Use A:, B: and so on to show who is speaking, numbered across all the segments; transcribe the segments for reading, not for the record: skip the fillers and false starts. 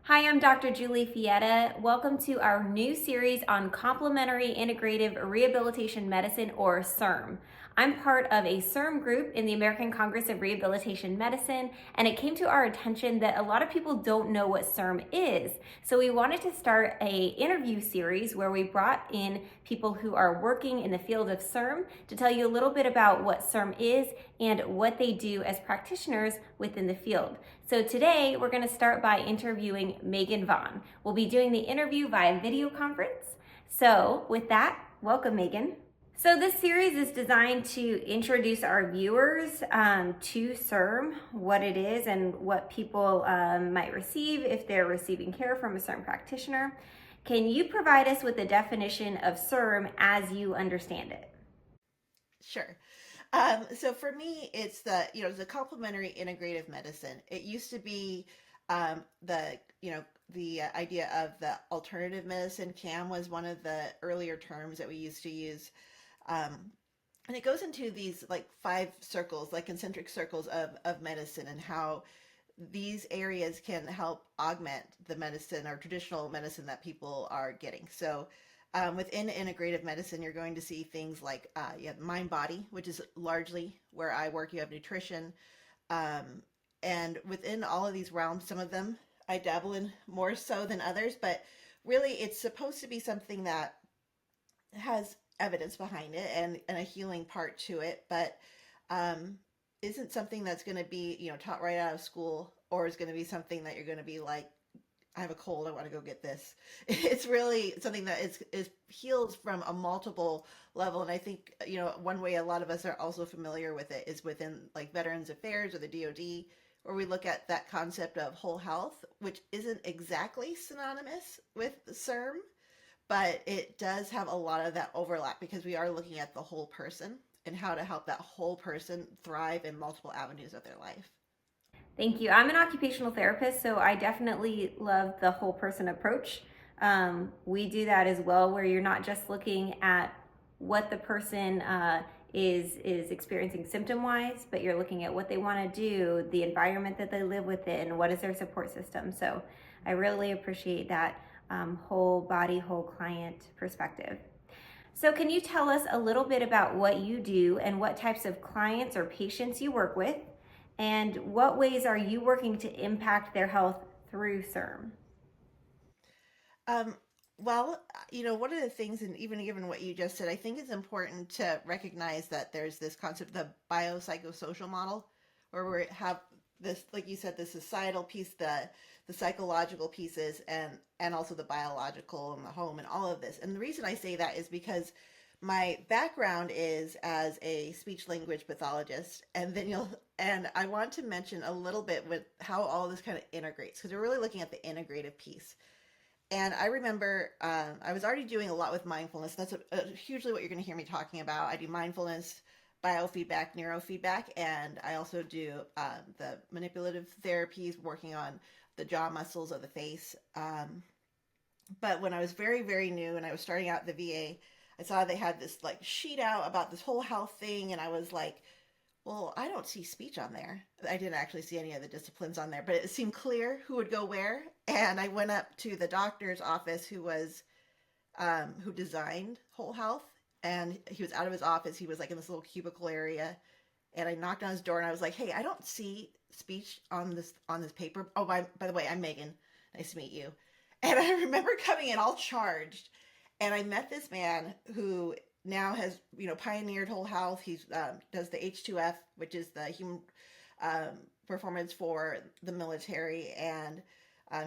A: Hi, I'm Dr. Julie Fietta. Welcome to our new series on Complementary Integrative Rehabilitation Medicine, or CIRM. I'm part of a CIRM group in the American Congress of Rehabilitation Medicine, and it came to our attention that a lot of people don't know what CIRM is. So we wanted to start a interview series where we brought in people who are working in the field of CIRM to tell you a little bit about what CIRM is and what they do as practitioners within the field. So today we're going to start by interviewing Megan Vaughn. We'll be doing the interview via video conference. So with that, welcome Megan. So this series is designed to introduce our viewers to CIRM, what it is and what people might receive if they're receiving care from a CIRM practitioner. Can you provide us with a definition of CIRM as you understand it?
B: Sure. So for me, it's the complementary integrative medicine. It used to be the idea of the alternative medicine. CAM was one of the earlier terms that we used to use. Um, and it goes into these like five circles, like concentric circles of medicine, and how these areas can help augment the medicine or traditional medicine that people are getting. So within integrative medicine, you're going to see things like you have mind body, which is largely where I work. You have nutrition. Um, and within all of these realms, some of them I dabble in more so than others, but really it's supposed to be something that has evidence behind it and a healing part to it, but um, isn't something that's going to be, taught right out of school, or is going to be something that you're going to be like, I have a cold, I want to go get this. It's really something that is heals from a multiple level. And I think, one way a lot of us are also familiar with it is within like Veterans Affairs or the DoD, where we look at that concept of whole health, which isn't exactly synonymous with CIRM, but it does have a lot of that overlap because we are looking at the whole person and how to help that whole person thrive in multiple avenues of their life.
A: Thank you. I'm an occupational therapist, so I definitely love the whole person approach. We do that as well, where you're not just looking at what the person is experiencing symptom wise, but you're looking at what they want to do, the environment that they live within, what is their support system. So I really appreciate that whole body, whole client perspective. So, can you tell us a little bit about what you do and what types of clients or patients you work with? And what ways are you working to impact their health through CIRM?
B: Um, well, one of the things, and even given what you just said, I think it's important to recognize that there's this concept, the biopsychosocial model, where we have this, like you said, the societal piece, the psychological pieces, and also the biological and the home and all of this. And the reason I say that is because my background is as a speech language pathologist, and I want to mention a little bit with how all this kind of integrates, because we're really looking at the integrative piece. And I remember I was already doing a lot with mindfulness. That's hugely what you're going to hear me talking about. I do mindfulness, biofeedback, neurofeedback, and I also do the manipulative therapies, working on the jaw muscles of the face. But when I was very, very new and I was starting out at the VA, I saw they had this like sheet out about this whole health thing, and I was like, well, I don't see speech on there. I didn't actually see any of the disciplines on there, but it seemed clear who would go where. And I went up to the doctor's office who designed Whole Health, and he was out of his office. He was like in this little cubicle area, and I knocked on his door and I was like, "Hey, I don't see speech on this paper. Oh, by the way, I'm Megan. Nice to meet you." And I remember coming in all charged, and I met this man who now has pioneered Whole Health. He does the H2F, which is the human performance for the military, and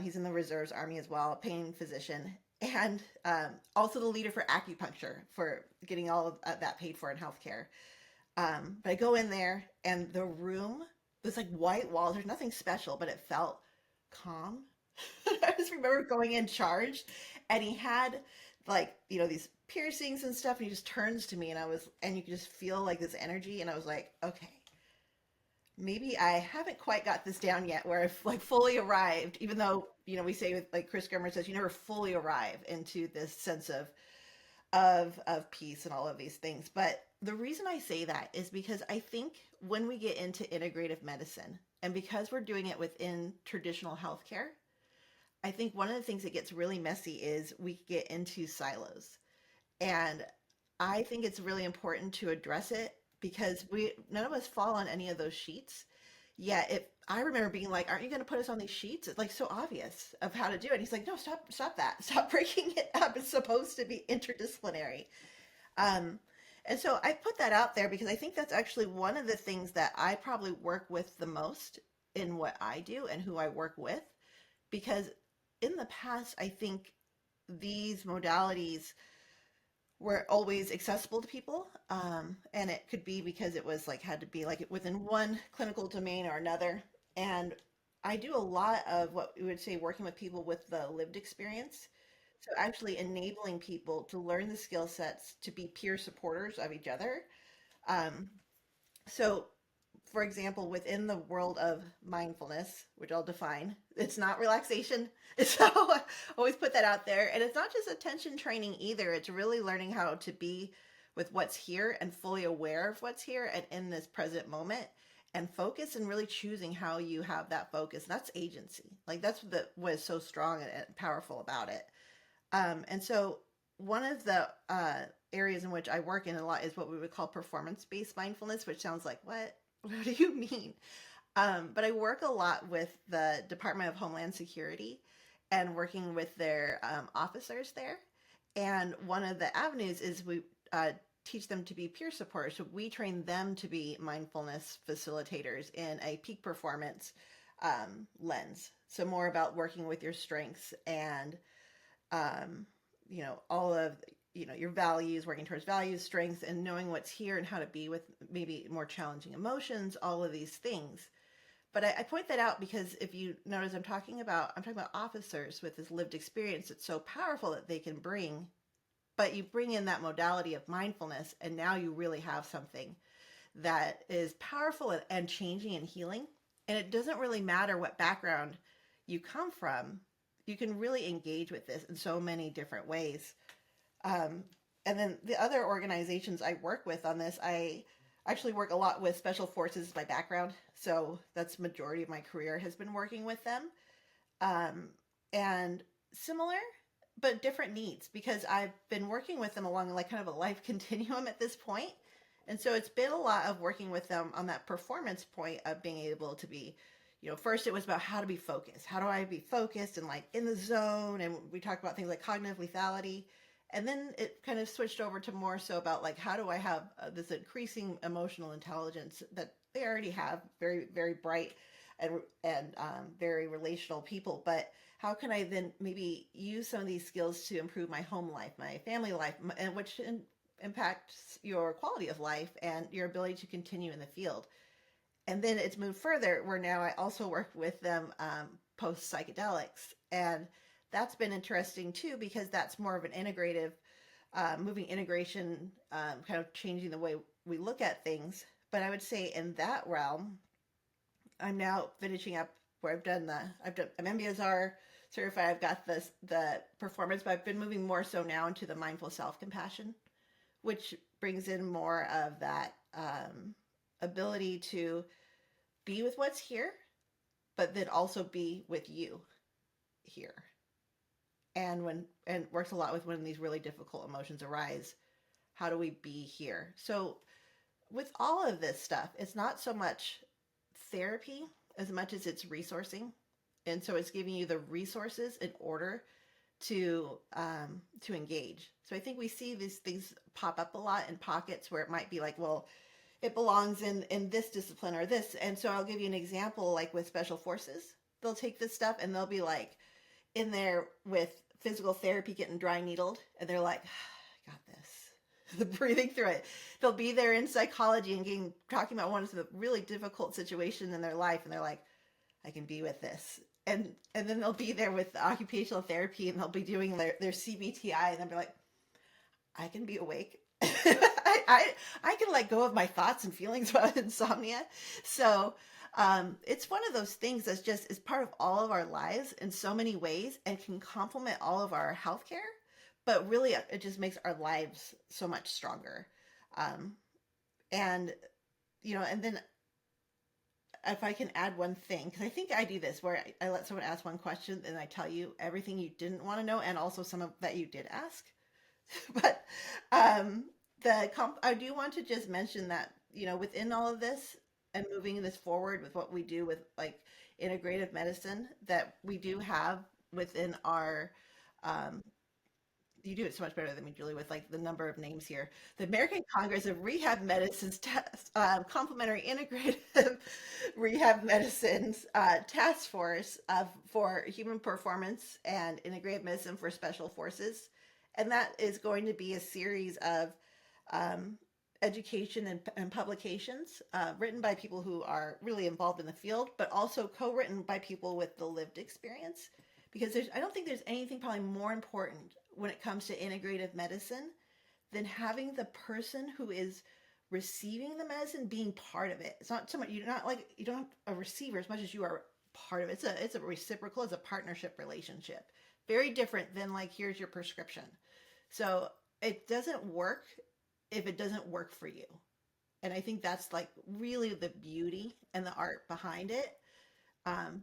B: he's in the reserves army as well, a pain physician, and also the leader for acupuncture for getting all of that paid for in healthcare. But I go in there, and the room was like white walls. There's nothing special, but it felt calm. I just remember going in charged, and he had like these piercings and stuff, and he just turns to me, and you could just feel like this energy, and I was like, okay, maybe I haven't quite got this down yet where I've like fully arrived, even though we say, with like Chris Germer says, you never fully arrive into this sense of peace and all of these things. But the reason I say that is because I think when we get into integrative medicine, and because we're doing it within traditional healthcare, I think one of the things that gets really messy is we get into silos. And I think it's really important to address it because we none of us fall on any of those sheets. Yet if I remember being like, "Aren't you going to put us on these sheets?" It's like so obvious of how to do it. He's like, "No, stop that. Stop breaking it up. It's supposed to be interdisciplinary." Um, and so I put that out there because I think that's actually one of the things that I probably work with the most in what I do and who I work with. Because in the past, I think these modalities were always accessible to people. And it could be because it was like had to be like within one clinical domain or another. And I do a lot of what we would say working with people with the lived experience. So actually enabling people to learn the skill sets to be peer supporters of each other. Um, so for example, within the world of mindfulness, which I'll define, it's not relaxation. So I always put that out there. And it's not just attention training either. It's really learning how to be with what's here and fully aware of what's here and in this present moment and focus and really choosing how you have that focus. And that's agency. Like that's what is so strong and powerful about it. And so one of the areas in which I work in a lot is what we would call performance-based mindfulness, which sounds like, what? What do you mean? But I work a lot with the Department of Homeland Security and working with their officers there. And one of the avenues is we teach them to be peer supporters. So we train them to be mindfulness facilitators in a peak performance lens. So more about working with your strengths and um, all of your values, working towards values, strengths, and knowing what's here and how to be with maybe more challenging emotions, all of these things. But I point that out because if you notice, I'm talking about officers with this lived experience. It's so powerful that they can bring, but you bring in that modality of mindfulness, and now you really have something that is powerful and changing and healing. And it doesn't really matter what background you come from. You can really engage with this in so many different ways. Um, and then the other organizations I work with on this, I actually work a lot with special forces by background. So that's majority of my career has been working with them. Um, and similar, but different needs because I've been working with them along like kind of a life continuum at this point. And so it's been a lot of working with them on that performance point of being able to be, first it was about how to be focused. How do I be focused and like in the zone? And we talk about things like cognitive lethality. And then it kind of switched over to more so about like how do I have this increasing emotional intelligence that they already have, very very bright and very relational people, but how can I then maybe use some of these skills to improve my home life, my family life, and which impacts your quality of life and your ability to continue in the field. And then it's moved further where now I also work with them post psychedelics. And that's been interesting too, because that's more of an integrative, moving integration, kind of changing the way we look at things. But I would say in that realm, I'm now finishing up where I'm MBSR certified. I've got the performance, but I've been moving more so now into the mindful self compassion, which brings in more of that ability to be with what's here, but then also be with you here. And works a lot with when these really difficult emotions arise. How do we be here? So with all of this stuff, it's not so much therapy as much as it's resourcing. And so it's giving you the resources in order to engage. So I think we see these things pop up a lot in pockets where it might be like, well, it belongs in this discipline or this. And so I'll give you an example, like with special forces. They'll take this stuff and they'll be like in there with physical therapy getting dry needled, and they're like, I got this. Breathing through it. They'll be there in psychology and talking about one of the really difficult situations in their life, and they're like, I can be with this. And then they'll be there with the occupational therapy, and they'll be doing their CBTI, and they'll be like, I can be awake. I can let go of my thoughts and feelings about insomnia. So it's one of those things that's just is part of all of our lives in so many ways and can complement all of our healthcare. But really, it just makes our lives so much stronger. Um, and and then if I can add one thing, because I think I do this where I let someone ask one question and I tell you everything you didn't want to know and also some of that you did ask. But um, I do want to just mention that, within all of this and moving this forward with what we do with like integrative medicine, that we do have within our um, you do it so much better than me, Julie, with like the number of names here. The American Congress of Rehab Medicine's Complementary Integrative Rehab Medicine's Task Force for Human Performance and Integrative Medicine for Special Forces. And that is going to be a series of um, education and publications written by people who are really involved in the field, but also co-written by people with the lived experience. Because I don't think there's anything probably more important when it comes to integrative medicine than having the person who is receiving the medicine being part of it. It's not so much you're not like you don't have a receiver as much as you are part of it. It's a reciprocal, it's a partnership relationship. Very different than like here's your prescription. So it doesn't work if it doesn't work for you. And I think that's like really the beauty and the art behind it.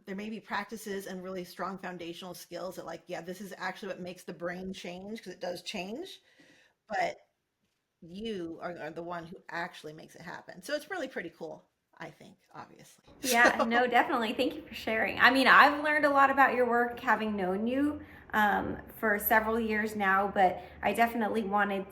B: There may be practices and really strong foundational skills that like, yeah, this is actually what makes the brain change because it does change, but you are the one who actually makes it happen. So it's really pretty cool, I think, obviously.
A: Yeah,
B: So
A: no, definitely. Thank you for sharing. I mean, I've learned a lot about your work having known you for several years now, but I definitely wanted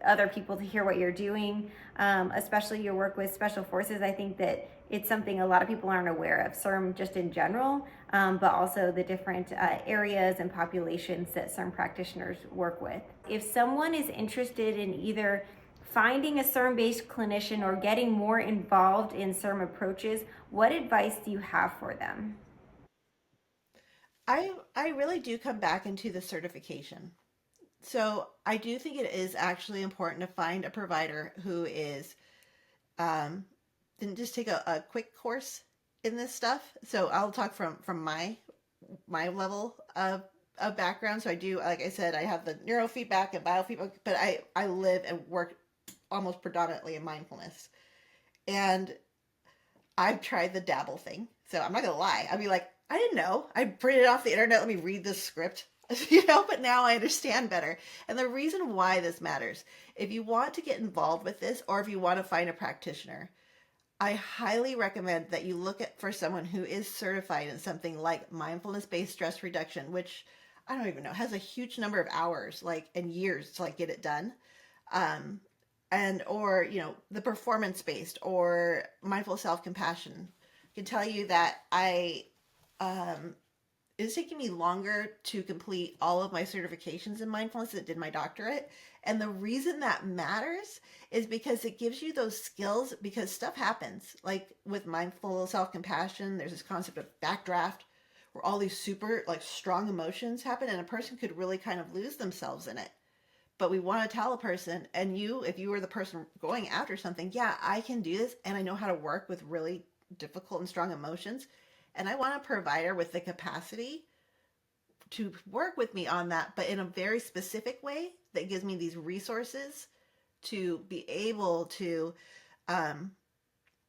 A: other people to hear what you're doing, especially your work with special forces. I think that it's something a lot of people aren't aware of, CIRM just in general, but also the different areas and populations that CIRM practitioners work with. If someone is interested in either finding a CIRM-based clinician or getting more involved in CIRM approaches, what advice do you have for them?
B: I really do come back into the certification. So I do think it is actually important to find a provider who is um, didn't just take a quick course in this stuff. So I'll talk from my level of background. So I do, like I said, I have the neurofeedback and biofeedback, but I live and work almost predominantly in mindfulness. And I've tried the dabble thing. So I'm not gonna lie. I'd be like, I didn't know. I printed it off the internet. Let me read this script. But now I understand better. And the reason why this matters, if you want to get involved with this or if you want to find a practitioner, I highly recommend that you look at for someone who is certified in something like mindfulness-based stress reduction, which I don't even know, has a huge number of hours, like and years to like get it done. Um, and or the performance based or mindful self-compassion. I can tell you that I um, it's taking me longer to complete all of my certifications in mindfulness than it did my doctorate. And the reason that matters is because it gives you those skills because stuff happens. Like with mindful self-compassion, there's this concept of backdraft where all these super like strong emotions happen and a person could really kind of lose themselves in it. But we want to tell a person, and if you were the person going after something, yeah, I can do this and I know how to work with really difficult and strong emotions. And I want a provider with the capacity to work with me on that, but in a very specific way that gives me these resources to be able to um,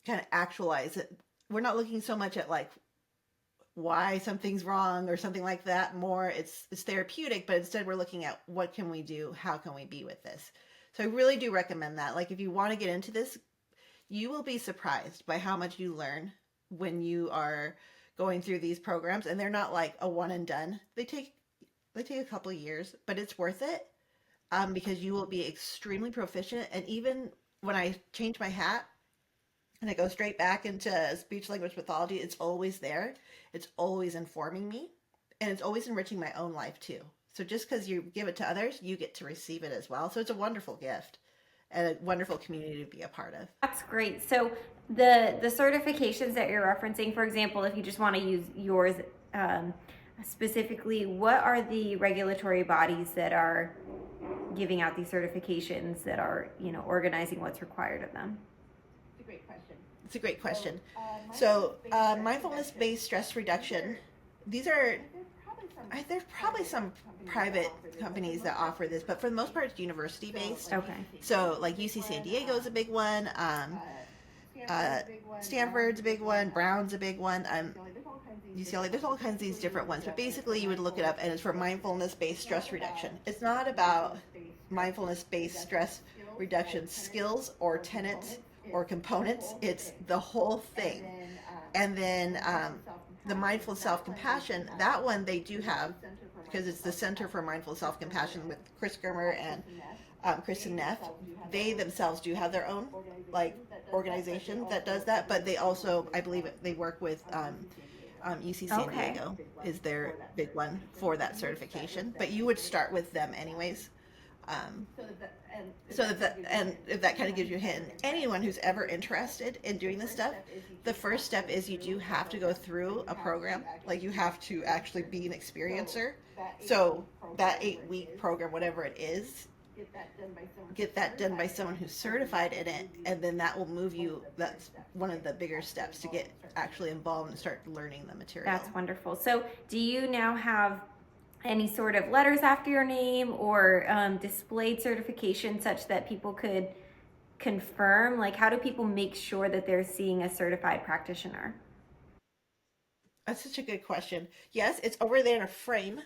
B: kind of actualize it. We're not looking so much at like why something's wrong or something like that. More, it's therapeutic, but instead we're looking at what can we do, how can we be with this. So I really do recommend that. Like if you want to get into this, you will be surprised by how much you learn when you are going through these programs, and they're not like a one and done. They take a couple of years, but it's worth it because you will be extremely proficient. And even when I change my hat and I go straight back into speech language pathology, it's always there. It's always informing me, and it's always enriching my own life too. So just because you give it to others, you get to receive it as well. So it's a wonderful gift and a wonderful community to be a part of.
A: That's great. So the certifications that you're referencing, for example, if you just want to use yours um, specifically, what are the regulatory bodies that are giving out these certifications that are organizing what's required of them?
B: It's a great question. It's a great question. So, mindfulness-based stress reduction. These are there's probably some private companies that offer this, but for the most part, it's university-based.
A: Okay.
B: So, like UC San Diego is a big one. uh, Stanford's a big one, Brown's a big one. UCLA, there's all kinds of these different ones, but basically you would look it up and it's for mindfulness-based stress reduction. It's not about mindfulness-based stress reduction skills or tenets or components. It's the whole thing. And then the mindful self-compassion, that one they do have because it's the Center for Mindful Self-Compassion with Chris Germer and Kristen Neff. They themselves do have their own like organization that does that, but they also, I believe, they work with UC San
A: Okay.
B: Diego is their big one for that certification. But you would start with them anyways. Um, and if that kind of gives you a hint, anyone who's ever interested in doing this stuff, the first step is you do have to go through a program. Like you have to actually be an experiencer. So that 8-week program, whatever it is, get that done by someone who's certified in it, and then that will move you. That's one of the bigger steps to get actually involved and start learning the material.
A: That's wonderful. So, do you now have any sort of letters after your name or displayed certification such that people could confirm? Like, how do people make sure that they're seeing a certified practitioner?
B: That's such a good question. Yes, it's over there in a frame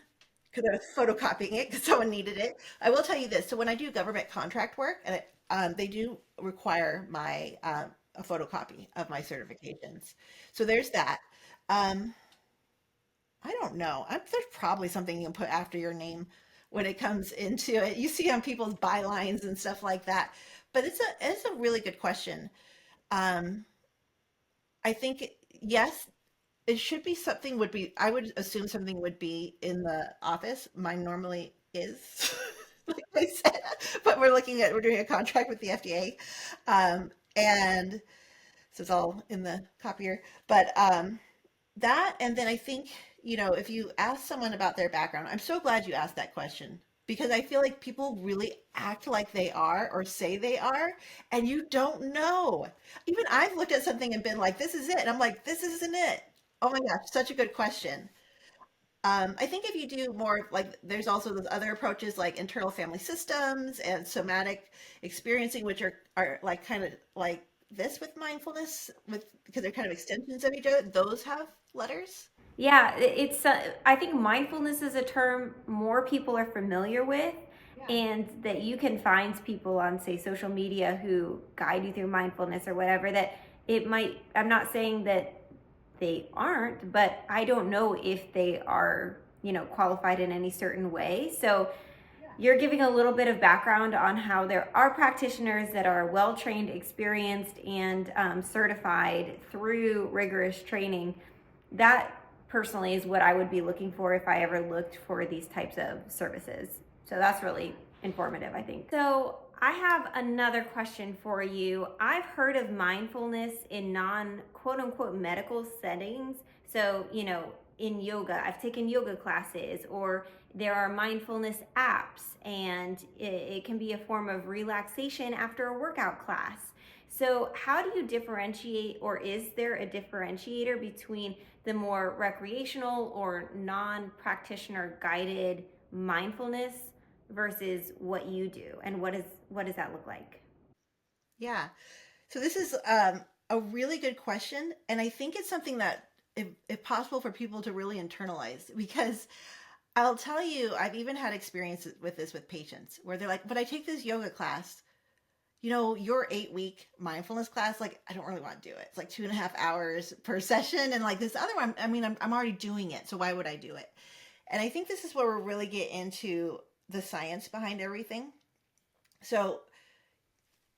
B: because I was photocopying it because someone needed it. I will tell you this. So when I do government contract work, and they do require my a photocopy of my certifications. So there's that. Um, I don't know. There's probably something you can put after your name when it comes into it. You see on people's bylines and stuff like that. But it's a really good question. Um, I think yes, it should be something would be, I would assume something would be in the office. Mine normally is, like I said, but we're doing a contract with the FDA. And so it's all in the copier. But that, and then I think, if you ask someone about their background, I'm so glad you asked that question because I feel like people really act like they are or say they are, and you don't know. Even I've looked at something and been like, this is it. And I'm like, this isn't it. Oh my gosh, such a good question. I think if you do more like there's also those other approaches like internal family systems and somatic experiencing, which are like kind of like this with mindfulness, with because they're kind of extensions of each other. Those have letters.
A: Yeah, it's. I think mindfulness is a term more people are familiar with, and that you can find people on, say, social media who guide you through mindfulness or whatever. That it might. I'm not saying that they aren't, but I don't know if they are, qualified in any certain way. So you're giving a little bit of background on how there are practitioners that are well trained, experienced, and certified through rigorous training. That personally is what I would be looking for if I ever looked for these types of services. So that's really informative, I think. So I have another question for you. I've heard of mindfulness in non quote unquote medical settings. So, in yoga, I've taken yoga classes, or there are mindfulness apps, and it can be a form of relaxation after a workout class. So, how do you differentiate, or is there a differentiator between the more recreational or non practitioner guided mindfulness versus what you do, and what does that look like?
B: Yeah. So this is a really good question, and I think it's something that, if possible, for people to really internalize, because I'll tell you, I've even had experience with this with patients where they're like, "But I take this yoga class, your 8-week mindfulness class, like I don't really want to do it. It's like 2.5 hours per session, and like this other one, I mean, I'm already doing it, so why would I do it?" And I think this is where we really get into the science behind everything. So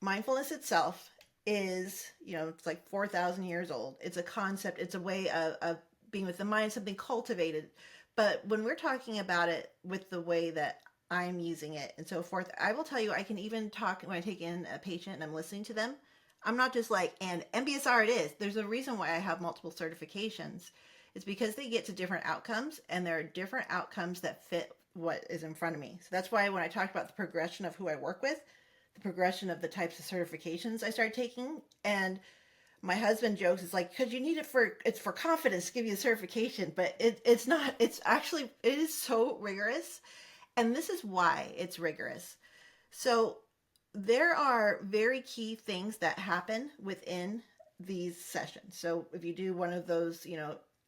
B: mindfulness itself is, it's like 4,000 years old. It's a concept, it's a way of being with the mind, something cultivated. But when we're talking about it with the way that I'm using it and so forth, I will tell you, I can even talk when I take in a patient and I'm listening to them. I'm not just like, and MBSR it is. There's a reason why I have multiple certifications. It's because they get to different outcomes, and there are different outcomes that fit what is in front of me. So that's why when I talked about the progression of who I work with, the progression of the types of certifications I started taking. And my husband jokes, it's like, because you need it's for confidence to give you a certification, but it's not, it's actually, it is so rigorous. And this is why it's rigorous. So there are very key things that happen within these sessions. So if you do one of those,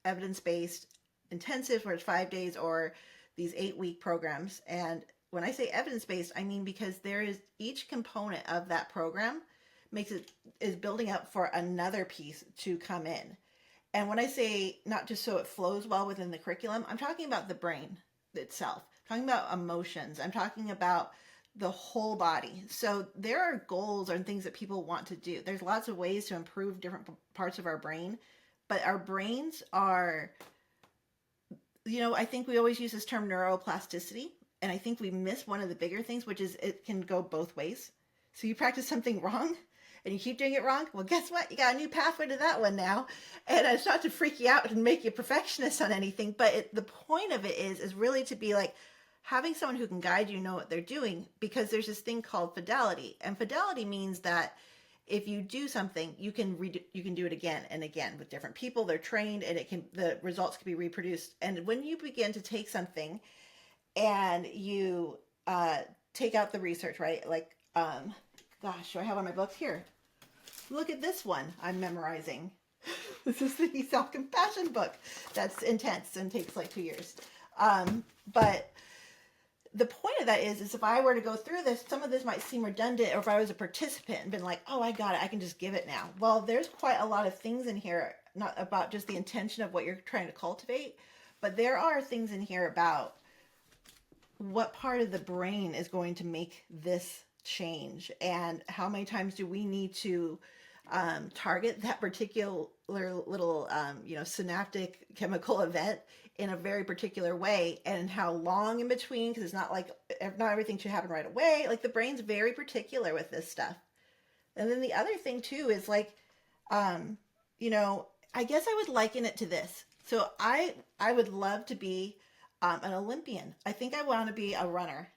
B: evidence-based intensive where it's 5 days, or these 8-week programs. And when I say evidence-based, I mean because there is each component of that program is building up for another piece to come in. And when I say not just so it flows well within the curriculum, I'm talking about the brain itself. I'm talking about emotions. I'm talking about the whole body. So there are goals and things that people want to do. There's lots of ways to improve different parts of our brain, but our brains are, I think we always use this term neuroplasticity, and I think we miss one of the bigger things, which is it can go both ways. So you practice something wrong and you keep doing it wrong. Well, guess what? You got a new pathway to that one now. And it's not to freak you out and make you a perfectionist on anything, but the point of it is really to be like having someone who can guide you know what they're doing, because there's this thing called fidelity. And fidelity means that if you do something, you can do it again and again with different people. They're trained, and the results can be reproduced. And when you begin to take something and you take out the research, right? Like, gosh, I have one of my books here. Look at this one I'm memorizing. This is the self-compassion book. That's intense and takes like 2 years. But the point of that is if I were to go through this, some of this might seem redundant, or if I was a participant and been like, oh, I got it, I can just give it now. Well, there's quite a lot of things in here, not about just the intention of what you're trying to cultivate, but there are things in here about what part of the brain is going to make this change, and how many times do we need to target that particular little, synaptic chemical event in a very particular way, and how long in between, because it's not like not everything should happen right away. Like the brain's very particular with this stuff. And then the other thing too is like, I guess I would liken it to this. So I would love to be an Olympian. I think I want to be a runner.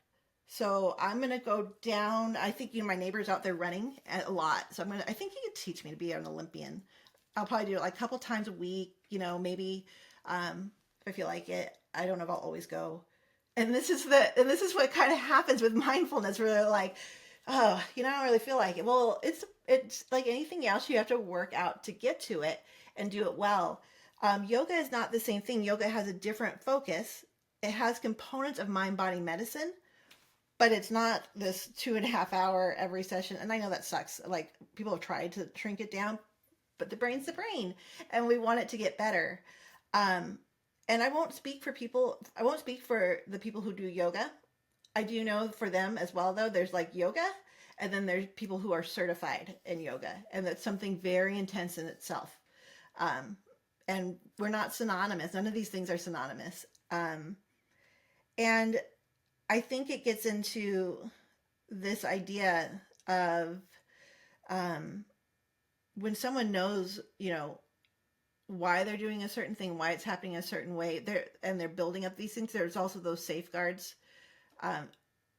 B: So I'm going to go down. I think, my neighbor's out there running a lot. So I think he could teach me to be an Olympian. I'll probably do it like a couple times a week, maybe, if I feel like it. I don't know if I'll always go. And this is what kind of happens with mindfulness, where they're like, oh, I don't really feel like it. Well, it's like anything else. You have to work out to get to it and do it well. Yoga is not the same thing. Yoga has a different focus. It has components of mind-body medicine, but it's not this 2.5 hour every session. And I know that sucks. Like, people have tried to shrink it down, but the brain's the brain, and we want it to get better. And I won't speak for the people who do yoga. I do know for them as well, though, there's like yoga, and then there's people who are certified in yoga, and that's something very intense in itself. And we're not synonymous. None of these things are synonymous. And I think it gets into this idea of when someone knows, why they're doing a certain thing, why it's happening a certain way, they're building up these things. There's also those safeguards.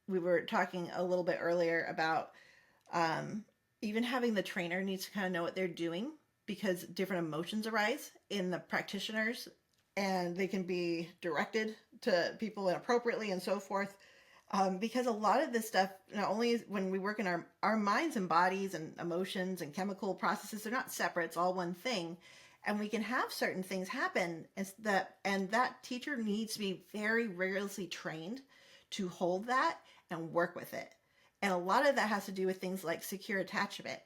B: We were talking a little bit earlier about even having the trainer needs to kind of know what they're doing, because different emotions arise in the practitioners, and they can be directed to people inappropriately and so forth. Because a lot of this stuff, not only is when we work in our minds and bodies and emotions and chemical processes, they're not separate, it's all one thing. And we can have certain things happen, and that teacher needs to be very rigorously trained to hold that and work with it. And a lot of that has to do with things like secure attachment.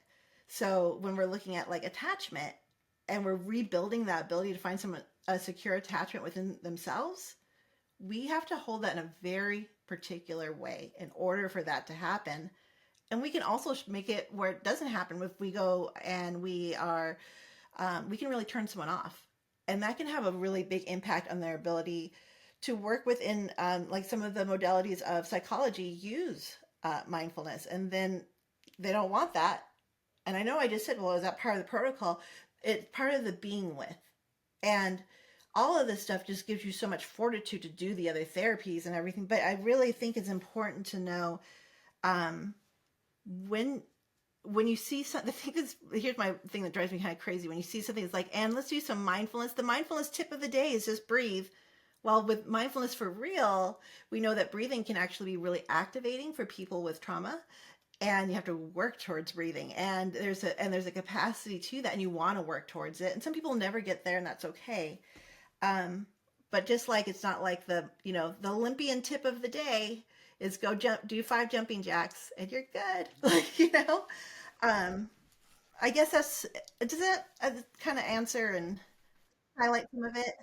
B: So when we're looking at like attachment, and we're rebuilding that ability to find a secure attachment within themselves, we have to hold that in a very particular way in order for that to happen. And we can also make it where it doesn't happen if we go and we can really turn someone off. And that can have a really big impact on their ability to work within, like some of the modalities of psychology use mindfulness. And then they don't want that. And I know I just said, well, is that part of the protocol? It's part of the being with. And all of this stuff just gives you so much fortitude to do the other therapies and everything. But I really think it's important to know when you see something, here's my thing that drives me kind of crazy. When you see something that's like, and let's do some mindfulness. The mindfulness tip of the day is just breathe. Well, with mindfulness for real, we know that breathing can actually be really activating for people with trauma. and you have to work towards breathing, and there's a capacity to that, and you want to work towards it, and some people never get there, and that's okay. um, but just like it's not like the Olympian tip of the day is go jump, do 5 jumping jacks and you're good. Um, I guess does that kind of answer and highlight some of it?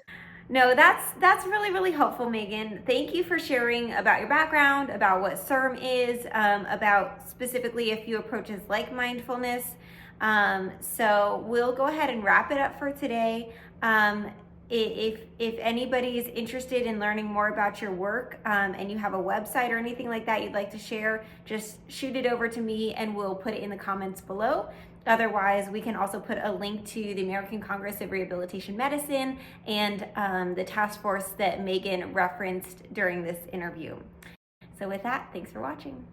A: No, that's really really helpful, Megan. Thank you for sharing about your background, about what CIRM is, about specifically a few approaches like mindfulness. So we'll go ahead and wrap it up for today. If anybody is interested in learning more about your work, and you have a website or anything like that you'd like to share, just shoot it over to me and we'll put it in the comments below. Otherwise, we can also put a link to the American Congress of Rehabilitation Medicine and the task force that Megan referenced during this interview. So with that, thanks for watching.